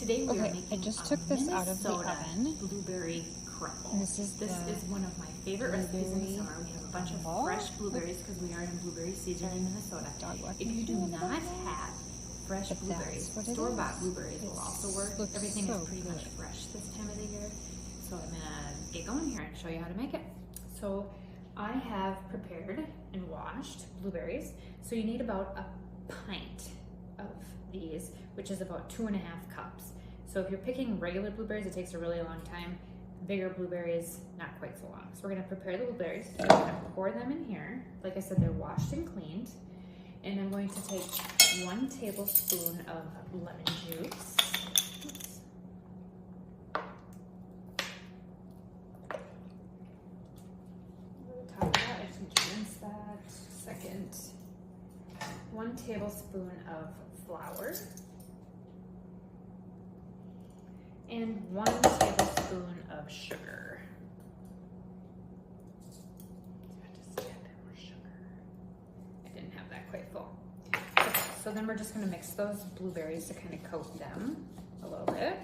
Today we are making I just took this out of the oven. Blueberry crumble. This is one of my favorite recipes in the summer. We have a bunch of fresh blueberries because we are in blueberry season in Minnesota. If you do not have fresh blueberries, store-bought blueberries will also work. Everything is pretty much fresh this time of the year. So I'm gonna get going here and show you how to make it. So I have prepared and washed blueberries. So you need about a pint of these, which is about 2.5 cups. So if you're picking regular blueberries, it takes a really long time. Bigger blueberries, not quite so long. So we're gonna prepare the blueberries. So we're gonna pour them in here. Like I said, they're washed and cleaned. And I'm going to take 1 tablespoon of lemon juice. Oops. Over the top of that, I just need to rinse that. Second, 1 tablespoon of flour. And 1 tablespoon of sugar. Just a bit more sugar. I didn't have that quite full. Okay, so then we're just going to mix those blueberries to kind of coat them a little bit.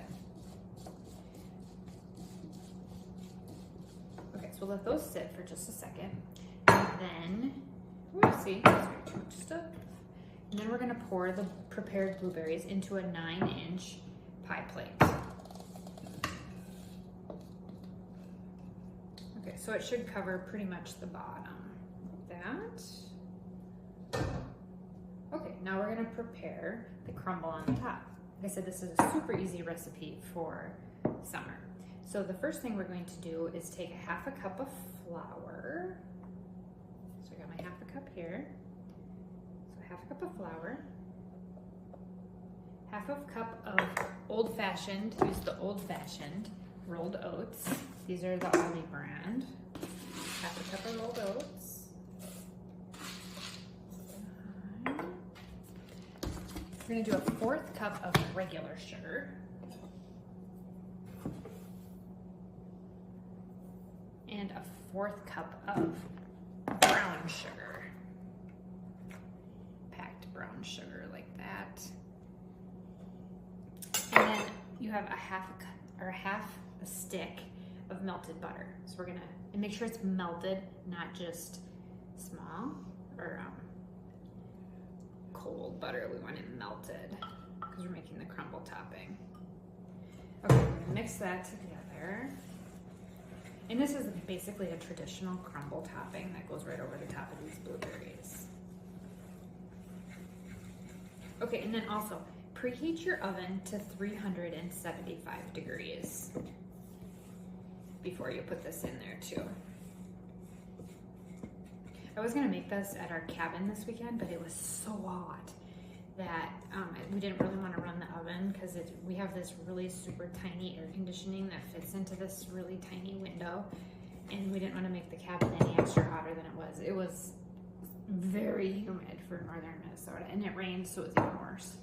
Okay, so we'll let those sit for just a second. And then, whoopsie, that's way too much stuff. And then we're going to pour the prepared blueberries into a 9-inch pie plate. Okay, so it should cover pretty much the bottom like that. Okay, now we're gonna prepare the crumble on the top. Like I said, this is a super easy recipe for summer. So the first thing we're going to do is take 1/2 cup of flour. So I got my 1/2 cup here. So 1/2 cup of flour. 1/2 cup of old-fashioned, use the old-fashioned rolled oats. These are the Aldi brand. 1/2 cup of rolled oats. We're gonna do a 1/4 cup of regular sugar. And a 1/4 cup of brown sugar. Packed brown sugar like that. And then you have a half a stick of melted butter. So we're gonna make sure it's melted, not just small or cold butter. We want it melted because we're making the crumble topping. Okay, we're gonna mix that together. And this is basically a traditional crumble topping that goes right over the top of these blueberries. Okay, and then also preheat your oven to 375 degrees before you put this in there too. I was gonna make this at our cabin this weekend, but it was so hot that we didn't really want to run the oven because we have this really super tiny air conditioning that fits into this really tiny window, and we didn't want to make the cabin any extra hotter than it was. It was very humid for northern Minnesota, and it rained, so it was even worse.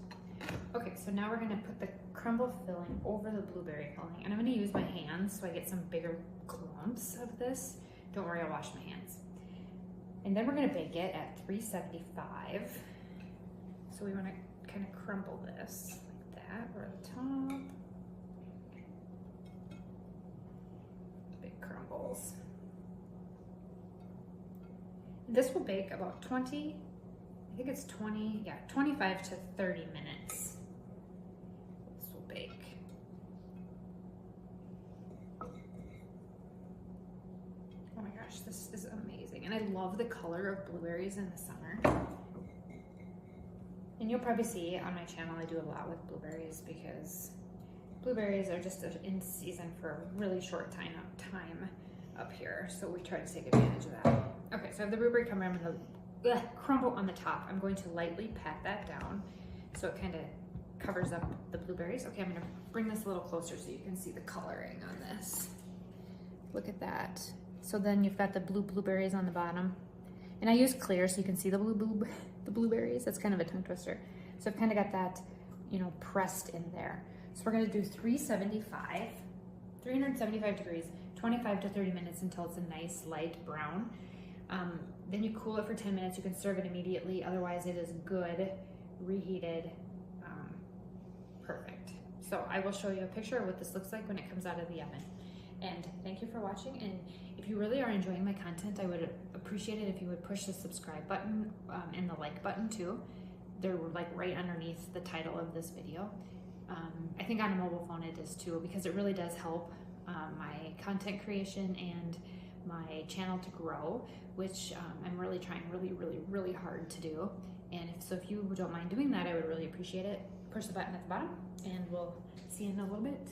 Okay, so now we're gonna put the crumble filling over the blueberry filling, and I'm gonna use my hands so I get some bigger clumps of this. Don't worry, I'll wash my hands. And then we're gonna bake it at 375. So we wanna kind of crumble this like that over the top. Big crumbles. This will bake about 25 to 30 minutes. This will bake. Oh my gosh, this is amazing. And I love the color of blueberries in the summer. And you'll probably see on my channel, I do a lot with blueberries because blueberries are just in season for a really short time up here. So we try to take advantage of that. Okay, so I have the blueberry crumble on the top. I'm going to lightly pat that down so it kind of covers up the blueberries. Okay, I'm gonna bring this a little closer so you can see the coloring on this. Look at that. So then you've got the blue blueberries on the bottom. And I use clear so you can see the the blueberries. That's kind of a tongue twister. So I've kind of got that, you know, pressed in there. So we're gonna do 375 degrees, 25 to 30 minutes until it's a nice light brown. Then you cool it for 10 minutes. You can serve it immediately. Otherwise, it is good, reheated, perfect. So I will show you a picture of what this looks like when it comes out of the oven. And thank you for watching. And if you really are enjoying my content, I would appreciate it if you would push the subscribe button and the like button too. They're like right underneath the title of this video. I think on a mobile phone it is too, because it really does help my content creation and my channel to grow, which I'm really trying really hard to do. And if you don't mind doing that, I would really appreciate it. Push the button at the bottom and we'll see you in a little bit.